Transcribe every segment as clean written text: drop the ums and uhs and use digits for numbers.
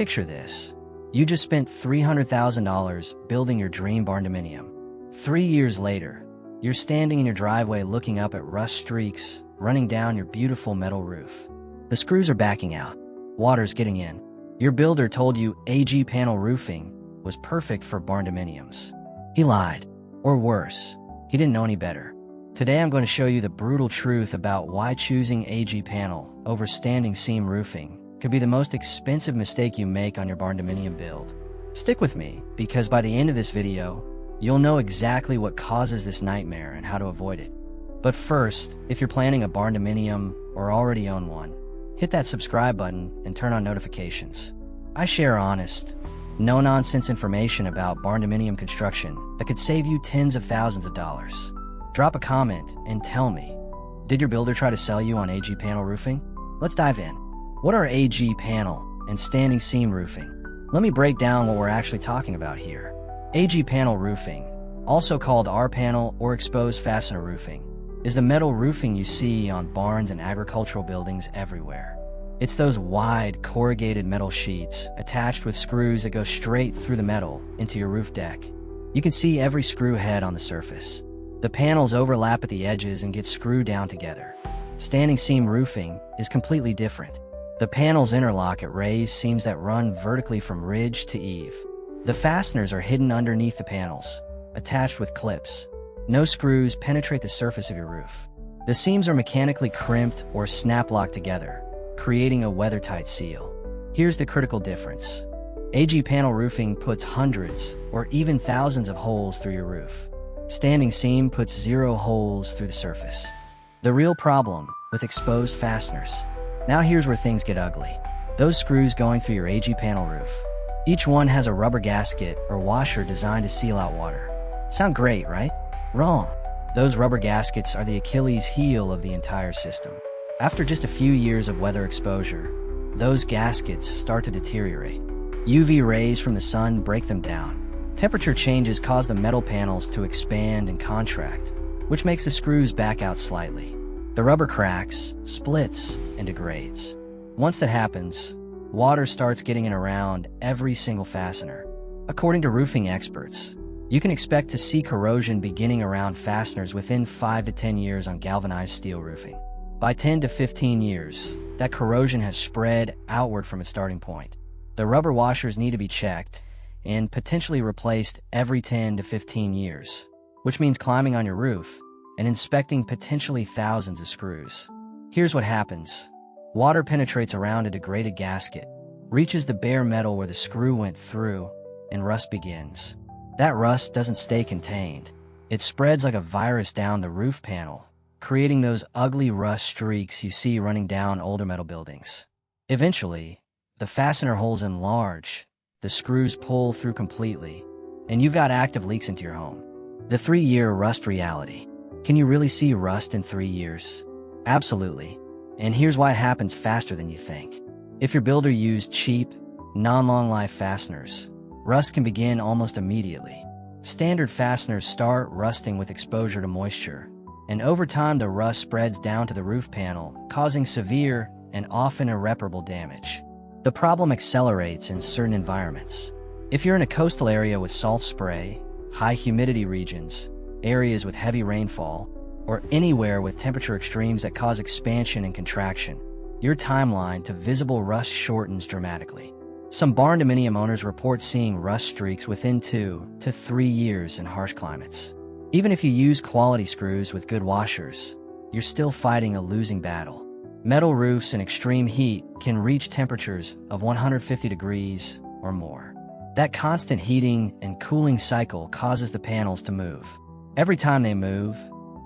Picture this. You just spent $300,000 building your dream barndominium. 3 years later, you're standing in your driveway looking up at rust streaks running down your beautiful metal roof. The screws are backing out. Water's getting in. Your builder told you AG panel roofing was perfect for barndominiums. He lied. Or worse, he didn't know any better. Today I'm going to show you the brutal truth about why choosing AG panel over standing seam roofing could be the most expensive mistake you make on your barndominium build. Stick with me, because by the end of this video, you'll know exactly what causes this nightmare and how to avoid it. But first, if you're planning a barndominium or already own one, hit that subscribe button and turn on notifications. I share honest, no-nonsense information about barndominium construction that could save you tens of thousands of dollars. Drop a comment and tell me, did your builder try to sell you on AG panel roofing? Let's dive in. What are AG panel and standing seam roofing? Let me break down what we're actually talking about here. AG panel roofing, also called R panel or exposed fastener roofing, is the metal roofing you see on barns and agricultural buildings everywhere. It's those wide, corrugated metal sheets attached with screws that go straight through the metal into your roof deck. You can see every screw head on the surface. The panels overlap at the edges and get screwed down together. Standing seam roofing is completely different. The panels interlock at raised seams that run vertically from ridge to eave. The fasteners are hidden underneath the panels, attached with clips. No screws penetrate the surface of your roof. The seams are mechanically crimped or snap-locked together, creating a weather-tight seal. Here's the critical difference. AG panel roofing puts hundreds or even thousands of holes through your roof. Standing seam puts 0 holes through the surface. The real problem with exposed fasteners. Now here's where things get ugly. Those screws going through your AG panel roof. Each one has a rubber gasket or washer designed to seal out water. Sound great, right? Wrong. Those rubber gaskets are the Achilles heel of the entire system. After just a few years of weather exposure, those gaskets start to deteriorate. UV rays from the sun break them down. Temperature changes cause the metal panels to expand and contract, which makes the screws back out slightly. The rubber cracks, splits, and degrades. Once that happens, water starts getting in around every single fastener. According to roofing experts, you can expect to see corrosion beginning around fasteners within 5 to 10 years on galvanized steel roofing. By 10 to 15 years, that corrosion has spread outward from its starting point. The rubber washers need to be checked and potentially replaced every 10 to 15 years, which means climbing on your roof and inspecting potentially thousands of screws. Here's what happens. Water penetrates around a degraded gasket, reaches the bare metal where the screw went through, and rust begins. That rust doesn't stay contained. It spreads like a virus down the roof panel, creating those ugly rust streaks you see running down older metal buildings. Eventually, the fastener holes enlarge, the screws pull through completely, and you've got active leaks into your home. The 3-year rust reality. Can you really see rust in 3 years? Absolutely. And here's why it happens faster than you think. If your builder used cheap, non-long life fasteners, rust can begin almost immediately. Standard fasteners start rusting with exposure to moisture, and over time the rust spreads down to the roof panel, causing severe and often irreparable damage. The problem accelerates in certain environments. If you're in a coastal area with salt spray, high humidity regions, areas with heavy rainfall, or anywhere with temperature extremes that cause expansion and contraction, your timeline to visible rust shortens dramatically. Some barndominium owners report seeing rust streaks within 2 to 3 years in harsh climates. Even if you use quality screws with good washers, you're still fighting a losing battle. Metal roofs in extreme heat can reach temperatures of 150 degrees or more. That constant heating and cooling cycle causes the panels to move. Every time they move,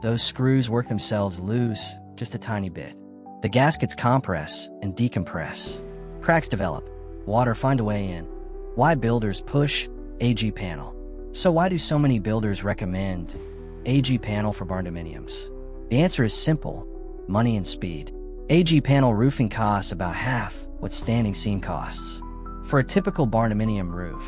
those screws work themselves loose just a tiny bit. The gaskets compress and decompress. Cracks develop. Water find a way in. Why builders push AG panel? So why do so many builders recommend AG panel for barndominiums? The answer is simple: money and speed. AG panel roofing costs about half what standing seam costs. For a typical barndominium roof,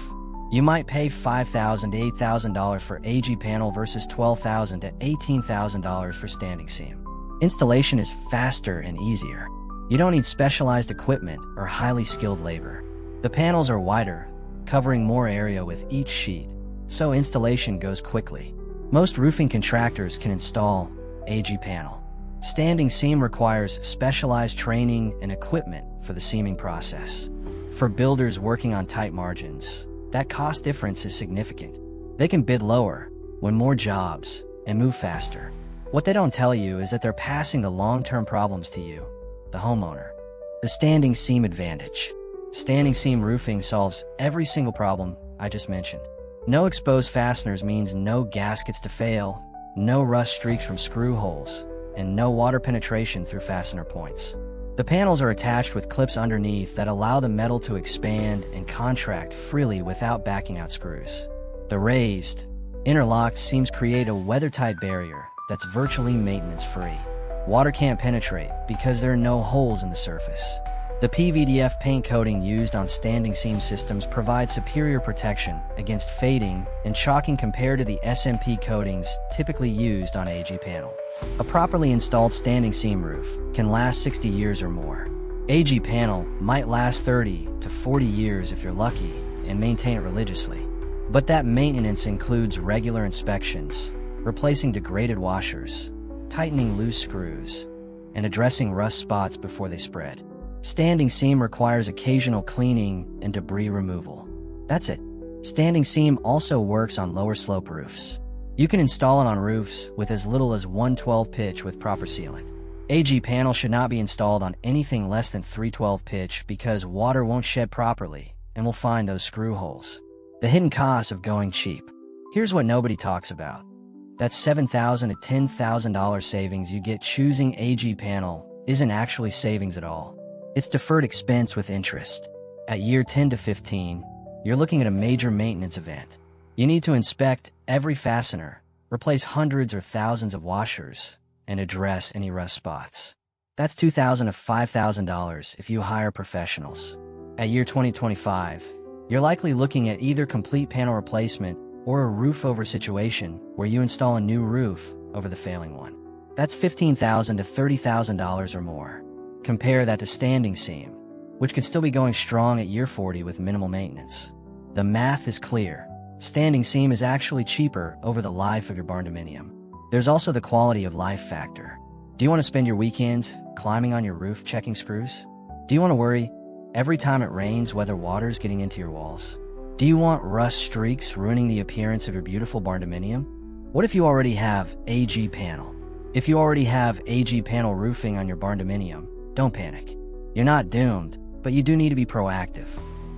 you might pay $5,000 to $8,000 for AG panel versus $12,000 to $18,000 for standing seam. Installation is faster and easier. You don't need specialized equipment or highly skilled labor. The panels are wider, covering more area with each sheet, so installation goes quickly. Most roofing contractors can install AG panel. Standing seam requires specialized training and equipment for the seaming process. For builders working on tight margins, that cost difference is significant. They can bid lower, win more jobs, and move faster. What they don't tell you is that they're passing the long-term problems to you, the homeowner. The standing seam advantage. Standing seam roofing solves every single problem I just mentioned. No exposed fasteners means no gaskets to fail, no rust streaks from screw holes, and no water penetration through fastener points. The panels are attached with clips underneath that allow the metal to expand and contract freely without backing out screws. The raised, interlocked seams create a weather-tight barrier that's virtually maintenance-free. Water can't penetrate because there are no holes in the surface. The PVDF paint coating used on standing seam systems provides superior protection against fading and chalking compared to the SMP coatings typically used on AG panel. A properly installed standing seam roof can last 60 years or more. AG panel might last 30 to 40 years if you're lucky and maintain it religiously. But that maintenance includes regular inspections, replacing degraded washers, tightening loose screws, and addressing rust spots before they spread. Standing seam requires occasional cleaning and debris removal. That's it. Standing seam also works on lower slope roofs. You can install it on roofs with as little as 1/12 pitch with proper sealant. AG panel should not be installed on anything less than 3/12 pitch because water won't shed properly and will find those screw holes. The hidden costs of going cheap. Here's what nobody talks about. That $7,000 to $10,000 savings you get choosing AG panel isn't actually savings at all. It's deferred expense with interest. At year 10 to 15, you're looking at a major maintenance event. You need to inspect every fastener, replace hundreds or thousands of washers, and address any rust spots. That's $2,000 to $5,000 if you hire professionals. At year 2025, you're likely looking at either complete panel replacement or a roof-over situation where you install a new roof over the failing one. That's $15,000 to $30,000 or more. Compare that to standing seam, which could still be going strong at year 40 with minimal maintenance. The math is clear. Standing seam is actually cheaper over the life of your barndominium. There's also the quality of life factor. Do you want to spend your weekend climbing on your roof checking screws? Do you want to worry every time it rains whether water's getting into your walls? Do you want rust streaks ruining the appearance of your beautiful barndominium? What if you already have AG panel? If you already have AG panel roofing on your barndominium, don't panic. You're not doomed, but you do need to be proactive.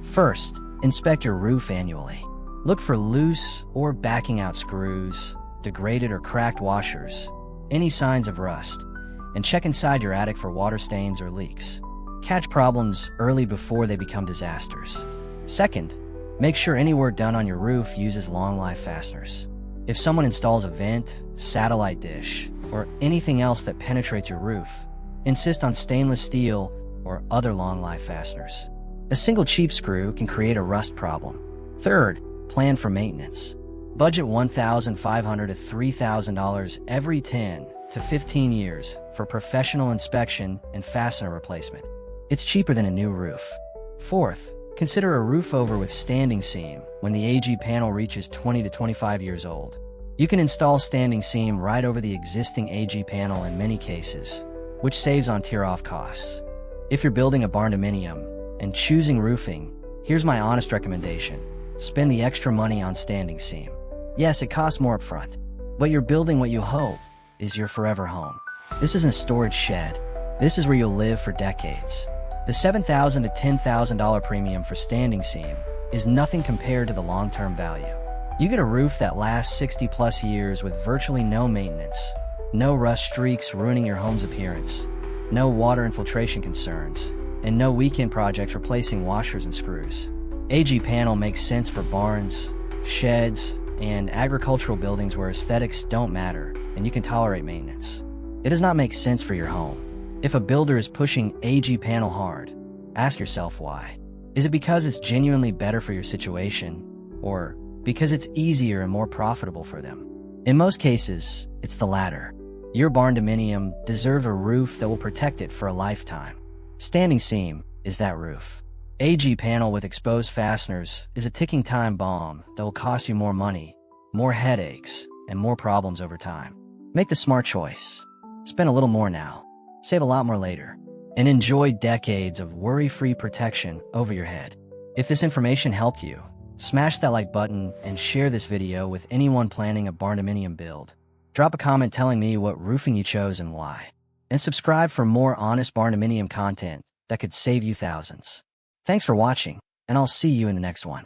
First, inspect your roof annually. Look for loose or backing out screws, degraded or cracked washers, any signs of rust, and check inside your attic for water stains or leaks. Catch problems early before they become disasters. Second, make sure any work done on your roof uses long-life fasteners. If someone installs a vent, satellite dish, or anything else that penetrates your roof, insist on stainless steel or other long-life fasteners. A single cheap screw can create a rust problem. Third, plan for maintenance. Budget $1,500 to $3,000 every 10 to 15 years for professional inspection and fastener replacement. It's cheaper than a new roof. Fourth, consider a roof over with standing seam when the AG panel reaches 20 to 25 years old. You can install standing seam right over the existing AG panel in many cases, which saves on tear-off costs. If you're building a barndominium and choosing roofing, here's my honest recommendation. Spend the extra money on standing seam. Yes, it costs more upfront, but you're building what you hope is your forever home. This isn't a storage shed. This is where you'll live for decades. The $7,000 to $10,000 premium for standing seam is nothing compared to the long-term value. You get a roof that lasts 60+ years with virtually no maintenance, no rust streaks ruining your home's appearance, no water infiltration concerns, and no weekend projects replacing washers and screws. AG panel makes sense for barns, sheds, and agricultural buildings where aesthetics don't matter and you can tolerate maintenance. It does not make sense for your home. If a builder is pushing AG panel hard, ask yourself why. Is it because it's genuinely better for your situation, or because it's easier and more profitable for them? In most cases, it's the latter. Your barndominium deserves a roof that will protect it for a lifetime. Standing seam is that roof. AG panel with exposed fasteners is a ticking time bomb that will cost you more money, more headaches, and more problems over time. Make the smart choice. Spend a little more now, save a lot more later, and enjoy decades of worry-free protection over your head. If this information helped you, smash that like button and share this video with anyone planning a barndominium build. Drop a comment telling me what roofing you chose and why. And subscribe for more honest barndominium content that could save you thousands. Thanks for watching, and I'll see you in the next one.